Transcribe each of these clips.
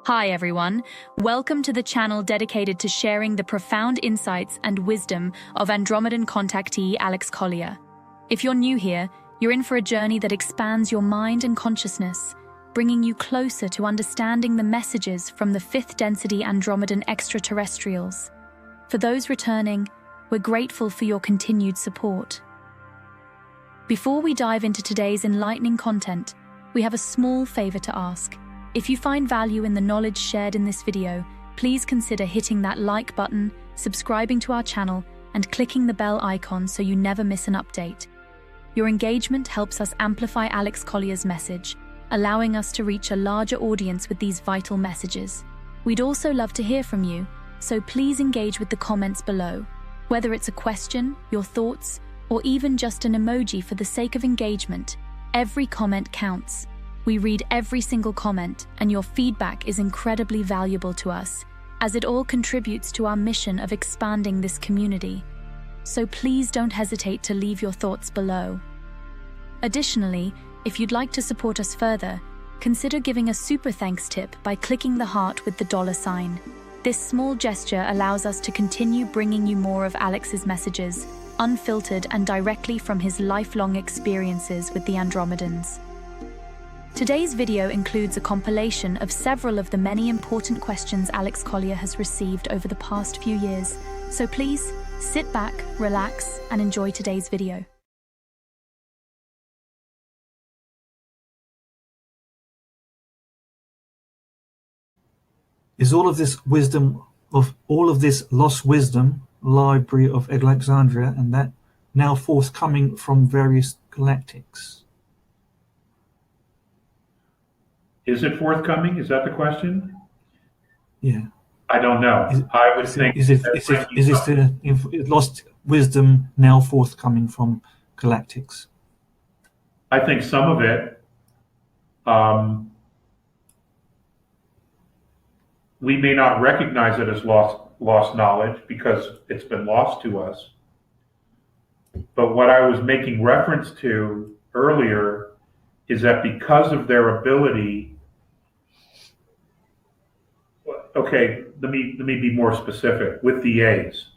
Hi everyone, welcome to the channel dedicated to sharing the profound insights and wisdom of Andromedan contactee Alex Collier. If you're new here, you're in for a journey that expands your mind and consciousness, bringing you closer to understanding the messages from the fifth density Andromedan extraterrestrials. For those returning, we're grateful for your continued support. Before we dive into today's enlightening content, we have a small favor to ask. If you find value in the knowledge shared in this video, please consider hitting that like button, subscribing to our channel, and clicking the bell icon so you never miss an update. Your engagement helps us amplify Alex Collier's message, allowing us to reach a larger audience with these vital messages. We'd also love to hear from you, so please engage with the comments below. Whether it's a question, your thoughts, or even just an emoji for the sake of engagement, every comment counts. We read every single comment, and your feedback is incredibly valuable to us, as it all contributes to our mission of expanding this community. So please don't hesitate to leave your thoughts below. Additionally, if you'd like to support us further, consider giving a super thanks tip by clicking the heart with the $sign. This small gesture allows us to continue bringing you more of Alex's messages, unfiltered and directly from his lifelong experiences with the Andromedans. Today's video includes a compilation of several of the many important questions Alex Collier has received over the past few years, so please sit back, relax, and enjoy today's video. Is all of this lost wisdom, Library of Alexandria, and that now forthcoming from various galactics? Is it forthcoming? Is that the question? Yeah. I don't know. I would think. Is the lost wisdom now forthcoming from galactics? I think some of it. We may not recognize it as lost knowledge because it's been lost to us. But what I was making reference to earlier is that because of their ability. Okay, let me be more specific with the A's.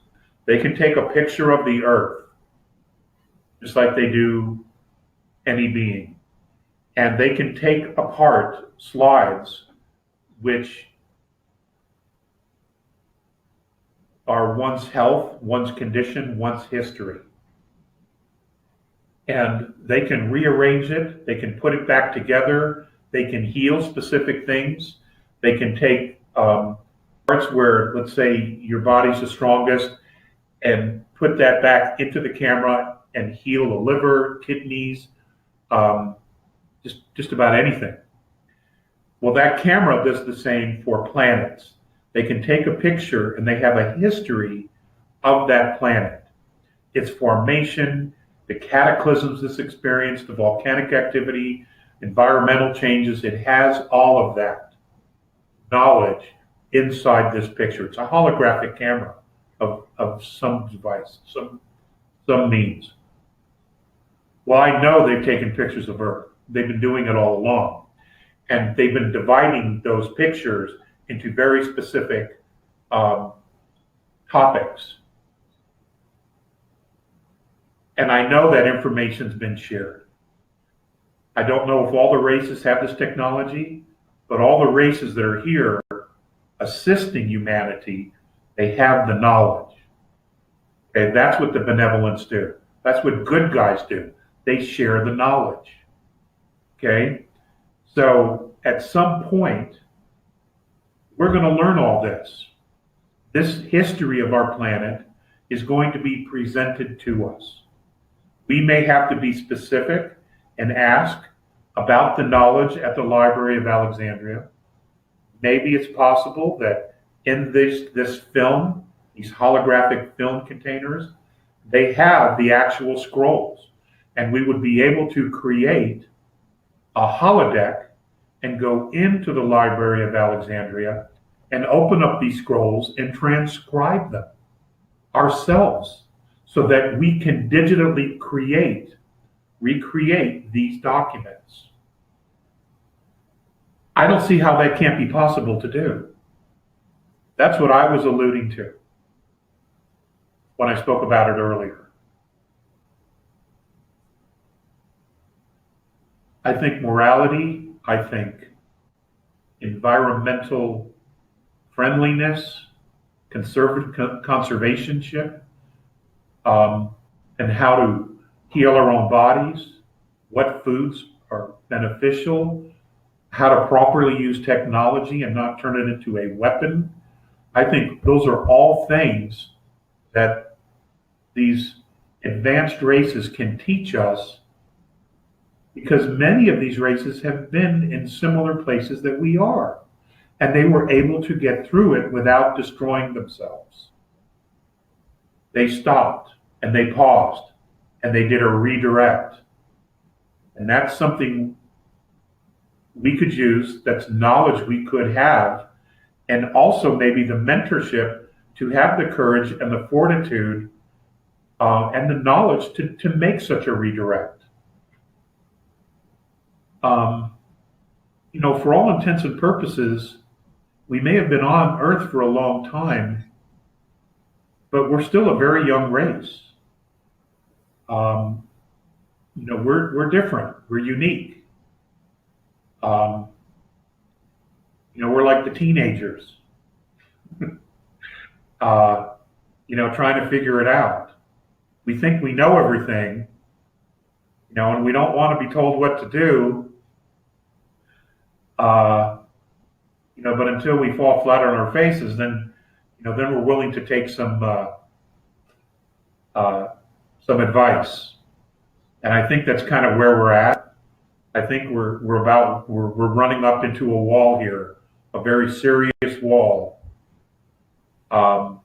They can take a picture of the Earth, just like they do any being, and they can take apart slides which are one's health, one's condition, one's history. And they can rearrange it, they can put it back together, they can heal specific things, they can take parts where, let's say, your body's the strongest and put that back into the camera and heal the liver, kidneys, just about anything. Well, that camera does the same for planets. They can take a picture and they have a history of that planet, its formation, the cataclysms it's experienced, the volcanic activity, environmental changes. It has all of that knowledge inside this picture. It's a holographic camera of some device, some means. Well, I know they've taken pictures of Earth. They've been doing it all along. And they've been dividing those pictures into very specific topics. And I know that information's been shared. I don't know if all the races have this technology, but all the races that are here assisting humanity, they have the knowledge. Okay, that's what the benevolents do. That's what good guys do. They share the knowledge. Okay, so at some point, we're going to learn all this. This history of our planet is going to be presented to us. We may have to be specific and ask about the knowledge at the Library of Alexandria. Maybe it's possible that in this film, these holographic film containers, they have the actual scrolls, and we would be able to create a holodeck and go into the Library of Alexandria and open up these scrolls and transcribe them ourselves so that we can digitally recreate these documents. I don't see how that can't be possible to do. That's what I was alluding to when I spoke about it earlier. I think morality, I think environmental friendliness, conservationship, and how to heal our own bodies, what foods are beneficial, how to properly use technology and not turn it into a weapon. I think those are all things that these advanced races can teach us, because many of these races have been in similar places that we are, and they were able to get through it without destroying themselves. They stopped and they paused and they did a redirect. And that's something we could use, that's knowledge we could have, and also maybe the mentorship to have the courage and the fortitude and the knowledge to make such a redirect. For all intents and purposes, we may have been on Earth for a long time, but we're still a very young race. We're different. We're unique. We're like the teenagers, trying to figure it out. We think we know everything, and we don't want to be told what to do. But until we fall flat on our faces, then we're willing to take some advice. And I think that's kind of where we're at. I think we're running up into a wall here, a very serious wall. And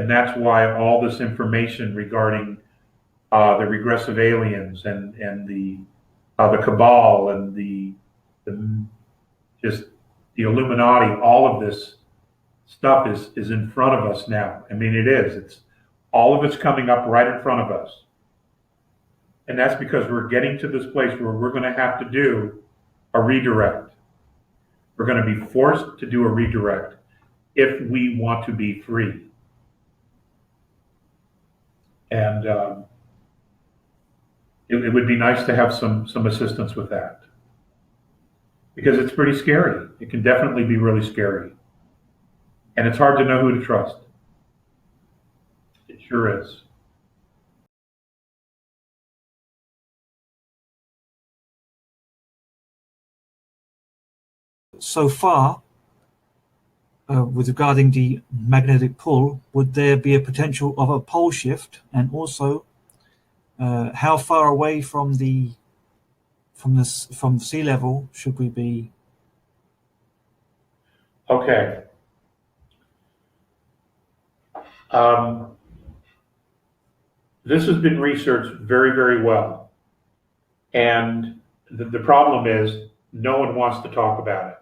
that's why all this information regarding the regressive aliens and the cabal and the Illuminati, all of this stuff is in front of us now. I mean, it is. It's all of it's coming up right in front of us. And that's because we're getting to this place where we're going to have to do a redirect. We're going to be forced to do a redirect if we want to be free. And it would be nice to have some assistance with that, because it's pretty scary. It can definitely be really scary. And it's hard to know who to trust. It sure is. So far, with regarding the magnetic pull, would there be a potential of a pole shift? And also, how far away from sea level should we be? Okay. This has been researched very, very well. And the problem is no one wants to talk about it.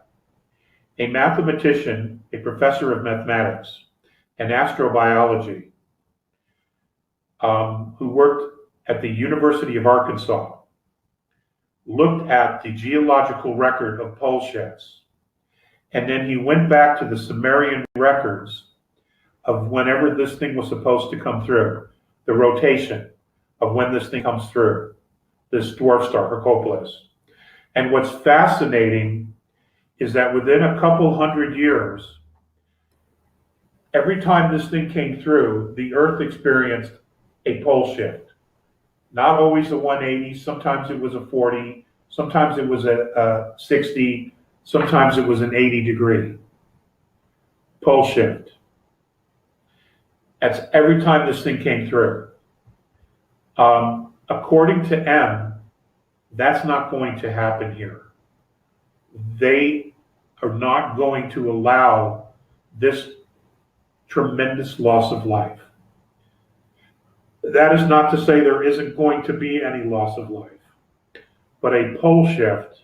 A mathematician, a professor of mathematics and astrobiology, who worked at the University of Arkansas, looked at the geological record of pole shifts. And then he went back to the Sumerian records of whenever this thing was supposed to come through, the rotation of when this thing comes through, this dwarf star, Hercules. And what's fascinating is that within a couple hundred years, every time this thing came through, the Earth experienced a pole shift. Not always a 180, sometimes it was a 40, sometimes it was a 60, sometimes it was an 80-degree pole shift. That's every time this thing came through. According to M, that's not going to happen here. They are not going to allow this tremendous loss of life. That is not to say there isn't going to be any loss of life, but a pole shift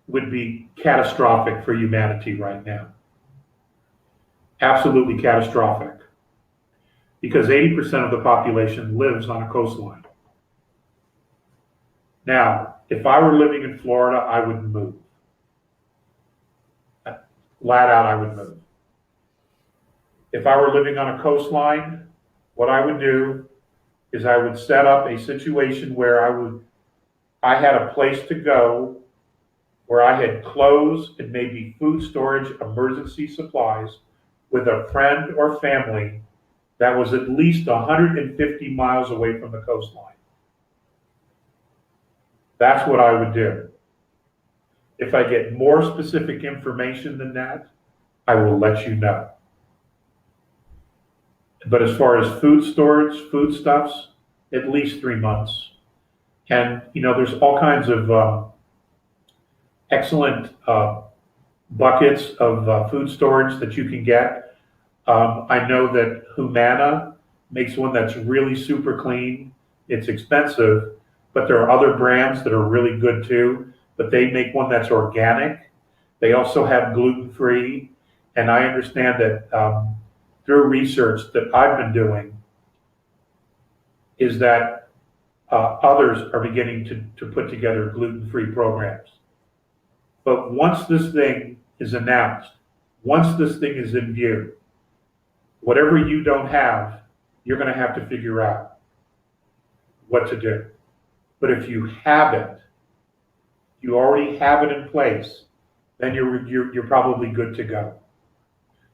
would be catastrophic for humanity right now. Absolutely catastrophic. Because 80% of the population lives on a coastline. Now, if I were living in Florida, I would move. Flat out, I would move. If I were living on a coastline, what I would do is I would set up a situation where I had a place to go, where I had clothes and maybe food storage, emergency supplies with a friend or family that was at least 150 miles away from the coastline. That's what I would do. If I get more specific information than that, I will let you know. But as far as food storage, foodstuffs, at least 3 months. And, there's all kinds of excellent buckets of food storage that you can get. I know that Humana makes one that's really super clean. It's expensive, but there are other brands that are really good too. But they make one that's organic. They also have gluten-free. And I understand that through research that I've been doing, is that others are beginning to put together gluten-free programs. But once this thing is announced, once this thing is in view, whatever you don't have, you're going to have to figure out what to do. But if you have it, you already have it in place, then you're probably good to go.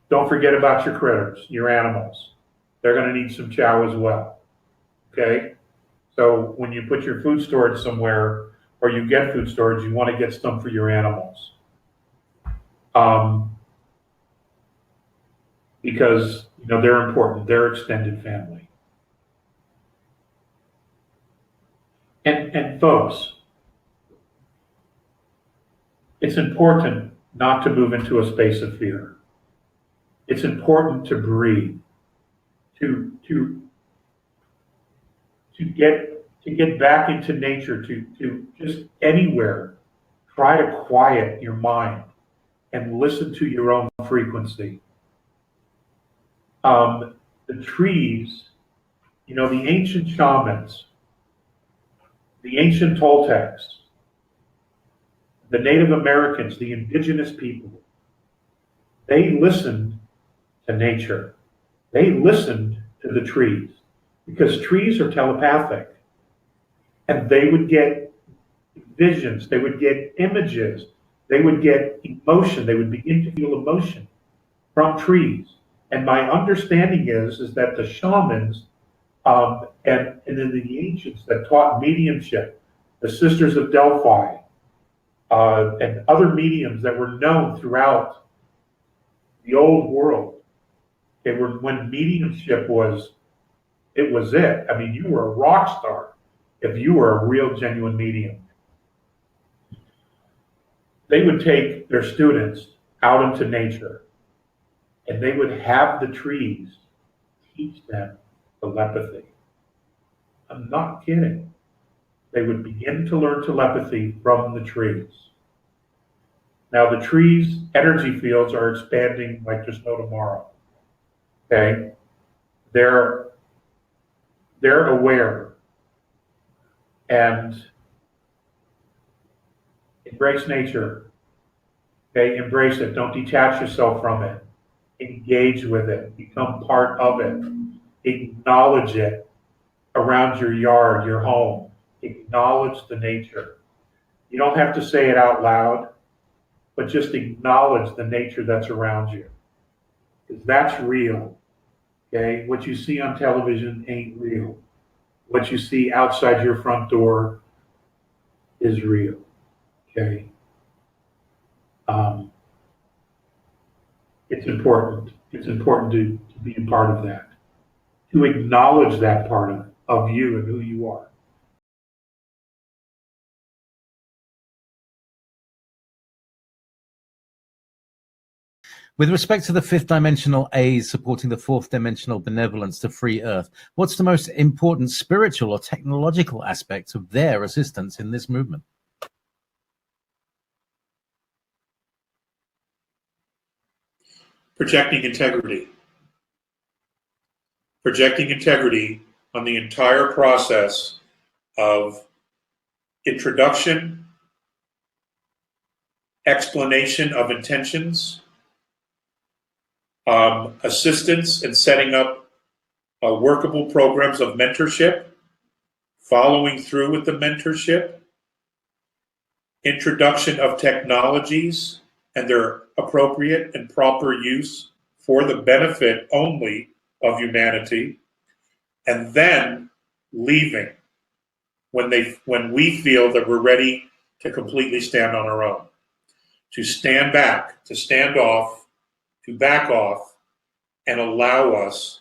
Don't forget about your critters, your animals. They're going to need some chow as well. Okay? So when you put your food storage somewhere, or you get food storage, you want to get some for your animals. Because they're important. They're extended family. And folks, it's important not to move into a space of fear. It's important to breathe, to get back into nature, to just anywhere, try to quiet your mind and listen to your own frequency. The trees, the ancient shamans, the ancient Toltecs, the Native Americans, the indigenous people, they listened to nature. They listened to the trees because trees are telepathic. And they would get visions, they would get images, they would get emotion, they would begin to feel emotion from trees. And my understanding is that the shamans and then the ancients that taught mediumship, the Sisters of Delphi, and other mediums that were known throughout the old world, when mediumship was it. I mean, you were a rock star if you were a real, genuine medium. They would take their students out into nature, and they would have the trees teach them telepathy. I'm not kidding. They would begin to learn telepathy from the trees. Now, the trees' energy fields are expanding like there's no tomorrow. Okay? They're aware. And embrace nature. Okay? Embrace it. Don't detach yourself from it. Engage with it. Become part of it. Acknowledge it around your yard, your home. Acknowledge the nature. You don't have to say it out loud, but just acknowledge the nature that's around you. Because that's real. Okay? What you see on television ain't real. What you see outside your front door is real. Okay? It's important. It's important to be a part of that. To acknowledge that part of you and who you are. With respect to the fifth dimensional A's supporting the fourth dimensional benevolence to free Earth, what's the most important spiritual or technological aspects of their assistance in this movement? Projecting integrity. Projecting integrity on the entire process of introduction, explanation of intentions, assistance in setting up workable programs of mentorship, following through with the mentorship, introduction of technologies and their appropriate and proper use for the benefit only of humanity, and then leaving when we feel that we're ready to completely stand on our own, to stand back, to stand off, to back off, and allow us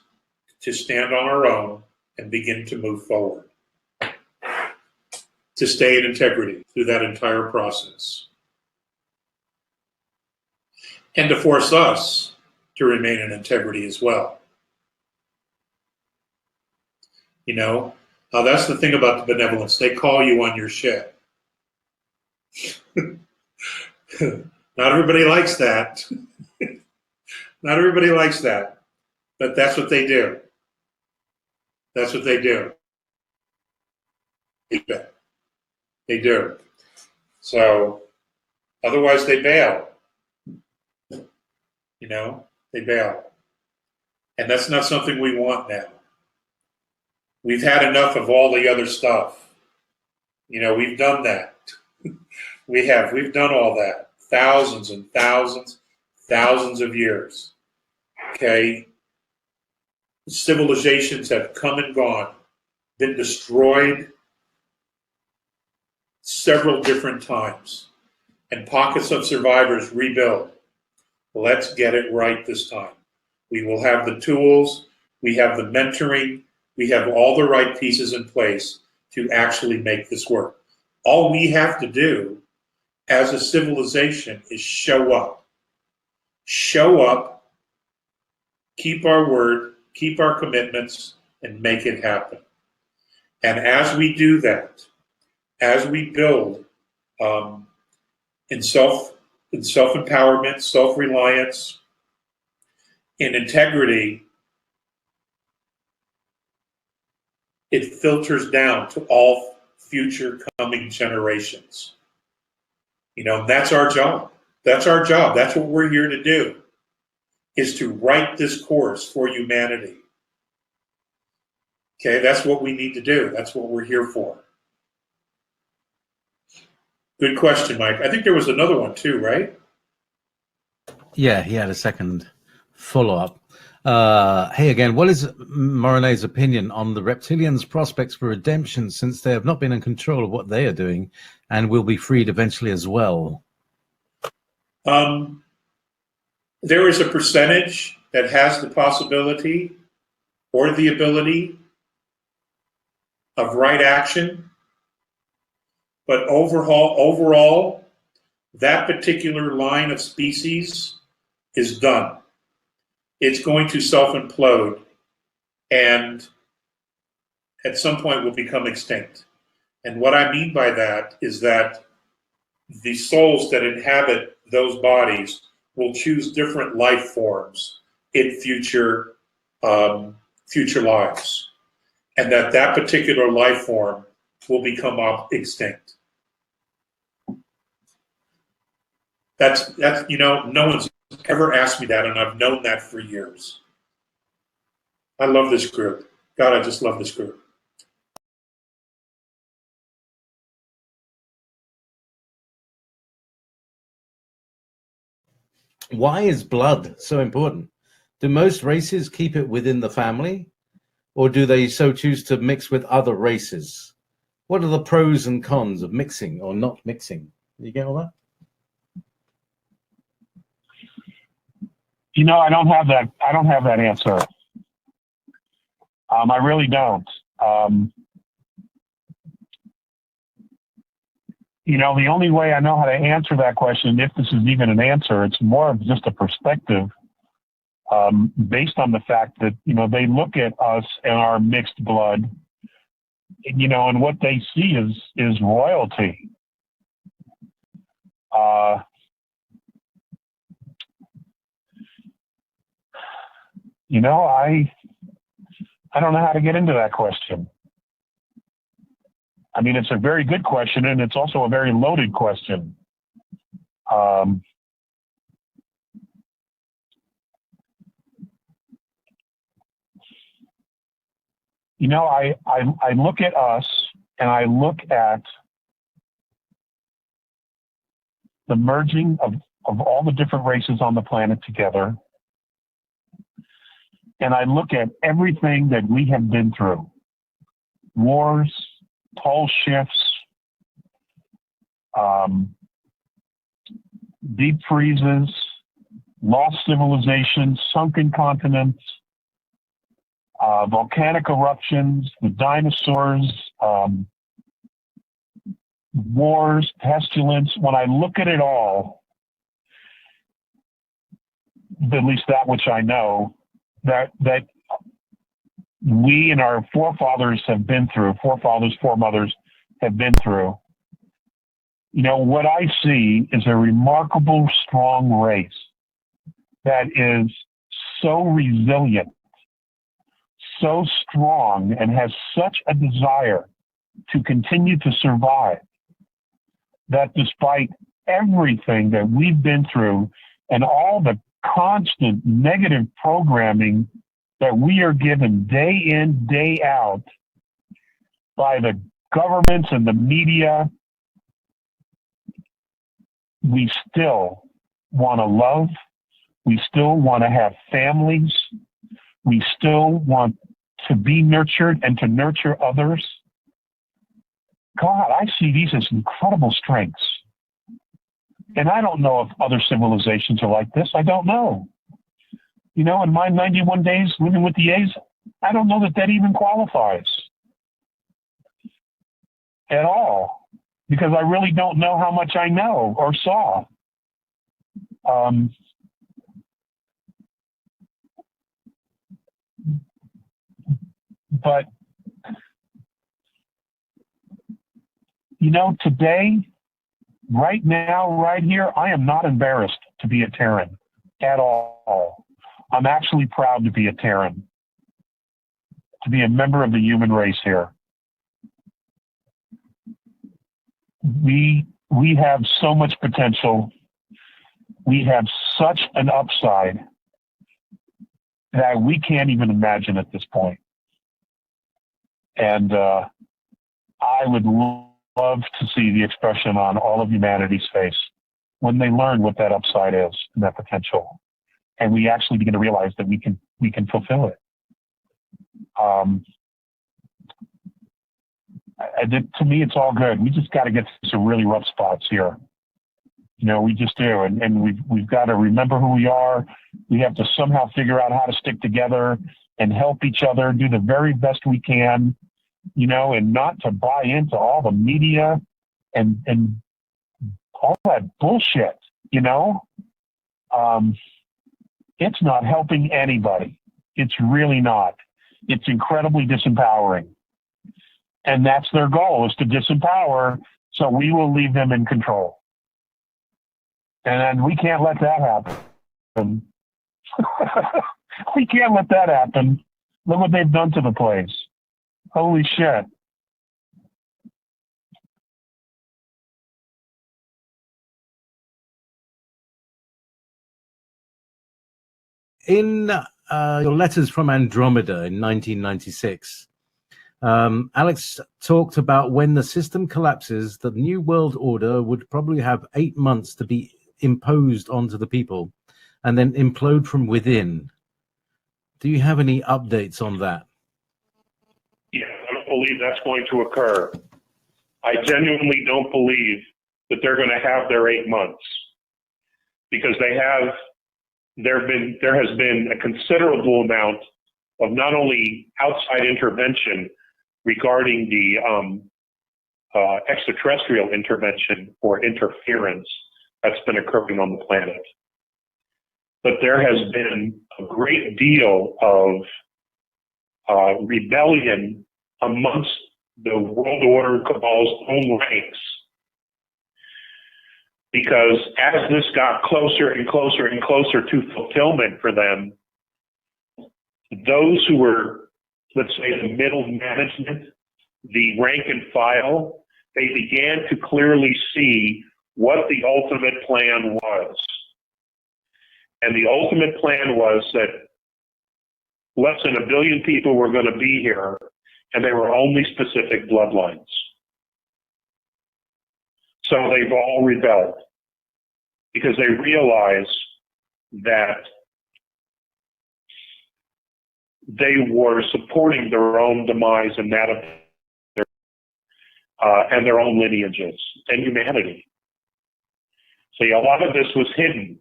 to stand on our own and begin to move forward, to stay in integrity through that entire process, and to force us to remain in integrity as well. You know, that's the thing about the benevolence. They call you on your shit. Not everybody likes that. Not everybody likes that, but that's what they do. That's what they do. They do. So otherwise they bail. You know, they bail. And that's not something we want now. We've had enough of all the other stuff. You know, we've done that. We've done all that. Thousands and thousands of years. Okay? Civilizations have come and gone, been destroyed several different times, and pockets of survivors rebuild. Let's get it right this time. We will have the tools, we have the mentoring, we have all the right pieces in place to actually make this work. All we have to do as a civilization is show up. Show up, keep our word, keep our commitments, and make it happen. And as we do that, as we build in self-empowerment, self-reliance, in integrity, it filters down to all future coming generations. You know, that's our job. That's our job. That's what we're here to do, is to write this course for humanity. Okay, that's what we need to do. That's what we're here for. Good question, Mike. I think there was another one too, right? Yeah, he had a second follow-up. Hey again, what is Morinet's opinion on the reptilians' prospects for redemption, since they have not been in control of what they are doing and will be freed eventually as well? There is a percentage that has the possibility or the ability of right action, but overall, that particular line of species is done. It's going to self-implode and at some point will become extinct. And what I mean by that is that the souls that inhabit those bodies will choose different life forms in future lives, and that particular life form will become extinct. That's you know, no one's ever asked me that, and I've known that for years. I love this group. God, I just love this group. Why is blood so important? Do most races keep it within the family, or do they so choose to mix with other races? What are the pros and cons of mixing or not mixing? You get all that? You know, I don't have that answer. I really don't. You know, the only way I know how to answer that question, if this is even an answer, it's more of just a perspective based on the fact that, you know, they look at us and our mixed blood, you know, and what they see is royalty. You know, I don't know how to get into that question. I mean, it's a very good question, and it's also a very loaded question. You know, I look at us, and I look at the merging of all the different races on the planet together, and I look at everything that we have been through. Wars, pole shifts, deep freezes, lost civilizations, sunken continents, volcanic eruptions, the dinosaurs, wars, pestilence. When I look at it all, at least that which I know, that we and our forefathers have been through, foremothers have been through, you know, what I see is a remarkable, strong race that is so resilient, so strong, and has such a desire to continue to survive, that despite everything that we've been through and all the constant negative programming that we are given day in, day out by the governments and the media, we still want to love. We still want to have families. We still want to be nurtured and to nurture others. God, I see these as incredible strengths. And I don't know if other civilizations are like this. I don't know. You know, in my 91 days living with the A's, I don't know that even qualifies at all, because I really don't know how much I know or saw. But, you know, today, right now, right here, I am not embarrassed to be a Terran at all. I'm actually proud to be a Terran, to be a member of the human race here. We have so much potential. We have such an upside that we can't even imagine at this point. And I would love to see the expression on all of humanity's face when they learn what that upside is and that potential, and we actually begin to realize that we can fulfill it. To me, it's all good. We just got to get to some really rough spots here. You know, we just do, and we've got to remember who we are. We have to somehow figure out how to stick together and help each other, do the very best we can, you know, and not to buy into all the media and all that bullshit, you know. It's not helping anybody. It's really not. It's incredibly disempowering. And that's their goal, is to disempower, so we will leave them in control. And we can't let that happen. We can't let that happen. Look what they've done to the place. Holy shit. In your letters from Andromeda in 1996, Alex talked about when the system collapses, the New World Order would probably have 8 months to be imposed onto the people and then implode from within. Do you have any updates on that? Yeah, I don't believe that's going to occur. I genuinely don't believe that they're going to have their 8 months, because there has been a considerable amount of not only outside intervention regarding the extraterrestrial intervention or interference that's been occurring on the planet, but there has been a great deal of rebellion amongst the World Order cabal's own ranks, because as this got closer and closer and closer to fulfillment for them, those who were, let's say, the middle management, the rank and file, they began to clearly see what the ultimate plan was. And the ultimate plan was that less than 1 billion people were going to be here, and they were only specific bloodlines. So they've all rebelled because they realize that they were supporting their own demise and that of their own lineages and humanity. See, a lot of this was hidden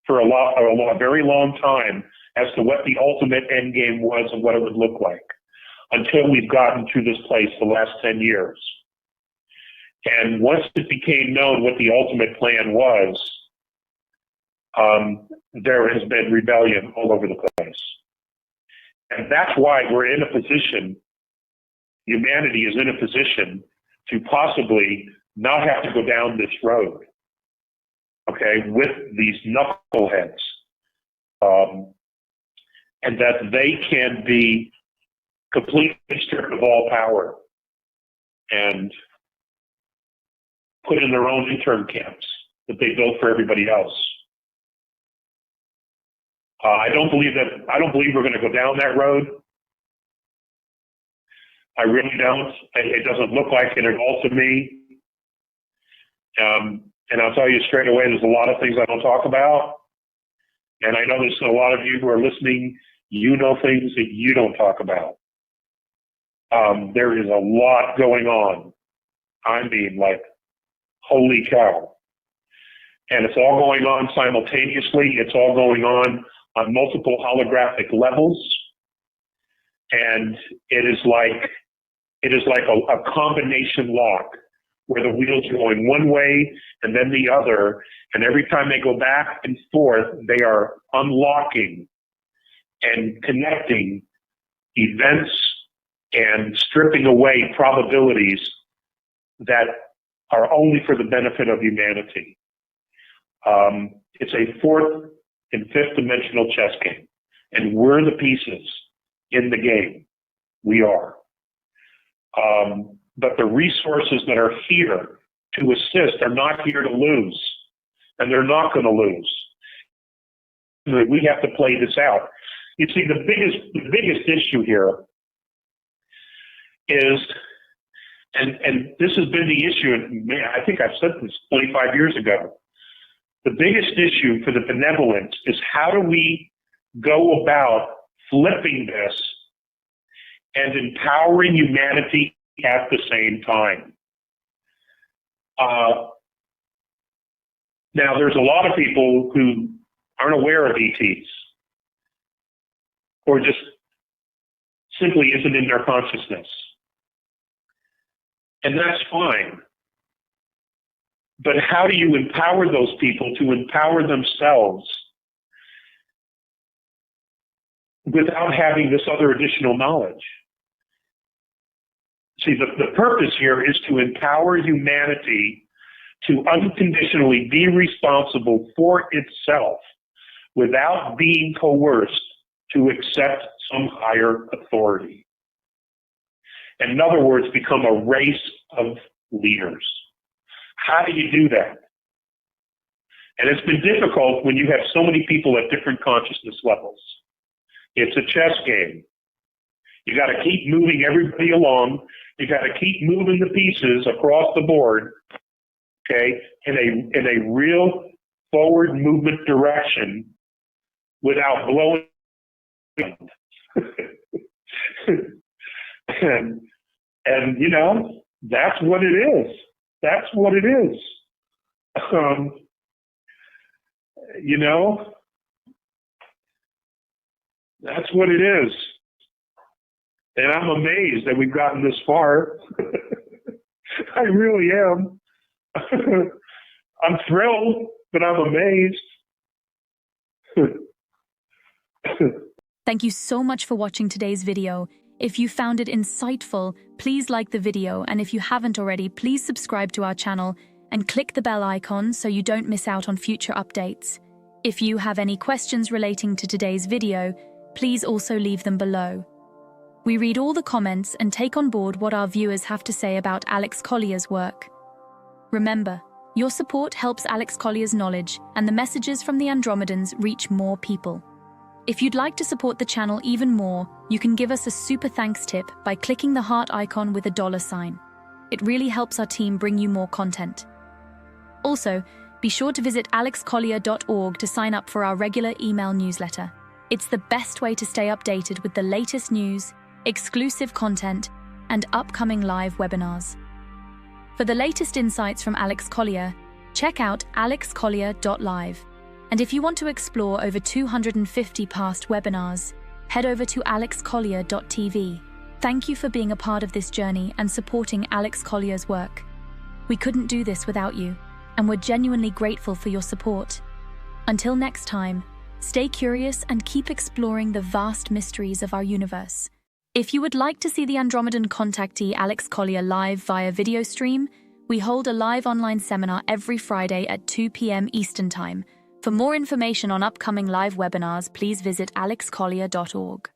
for a very long time as to what the ultimate end game was and what it would look like, until we've gotten to this place the last 10 years. And once it became known what the ultimate plan was, there has been rebellion all over the place. And that's why we're in a position, humanity is in a position to possibly not have to go down this road, okay, with these knuckleheads. And that they can be completely stripped of all power and put in their own intern camps that they built for everybody else. I don't believe we're going to go down that road. I really don't. It doesn't look like it at all to me. And I'll tell you straight away, there's a lot of things I don't talk about. And I know there's a lot of you who are listening, you know things that you don't talk about. There is a lot going on. I mean, like, holy cow. And it's all going on simultaneously. It's all going on multiple holographic levels. And it is like a combination lock where the wheels are going one way and then the other. And every time they go back and forth, they are unlocking and connecting events and stripping away probabilities that are only for the benefit of humanity. It's a fourth and fifth dimensional chess game, and we're the pieces in the game. We are. But the resources that are here to assist are not here to lose, and they're not going to lose. We have to play this out. You see, the biggest issue here is, and this has been the issue, and I think I've said this 25 years ago, the biggest issue for the benevolent is how do we go about flipping this and empowering humanity at the same time. Now, there's a lot of people who aren't aware of ETs, or just simply isn't in their consciousness. And that's fine. But how do you empower those people to empower themselves without having this other additional knowledge? See, the purpose here is to empower humanity to unconditionally be responsible for itself without being coerced to accept some higher authority. In other words, become a race of leaders. How do you do that? And it's been difficult when you have so many people at different consciousness levels. It's a chess game. You got to keep moving everybody along. You got to keep moving the pieces across the board, okay, in a real forward movement direction without blowing. and you know, that's what it is. That's what it is. You know, that's what it is. And I'm amazed that we've gotten this far. I really am. I'm thrilled, but I'm amazed. Thank you so much for watching today's video. If you found it insightful, please like the video, and if you haven't already, please subscribe to our channel and click the bell icon so you don't miss out on future updates. If you have any questions relating to today's video, please also leave them below. We read all the comments and take on board what our viewers have to say about Alex Collier's work. Remember, your support helps Alex Collier's knowledge and the messages from the Andromedans reach more people. If you'd like to support the channel even more, you can give us a super thanks tip by clicking the heart icon with a $sign. It really helps our team bring you more content. Also, be sure to visit alexcollier.org to sign up for our regular email newsletter. It's the best way to stay updated with the latest news, exclusive content, and upcoming live webinars. For the latest insights from Alex Collier, check out alexcollier.live. And if you want to explore over 250 past webinars, head over to alexcollier.tv. Thank you for being a part of this journey and supporting Alex Collier's work. We couldn't do this without you, and we're genuinely grateful for your support. Until next time, stay curious and keep exploring the vast mysteries of our universe. If you would like to see the Andromedan contactee Alex Collier live via video stream, we hold a live online seminar every Friday at 2 p.m. Eastern Time. For more information on upcoming live webinars, please visit alexcollier.org.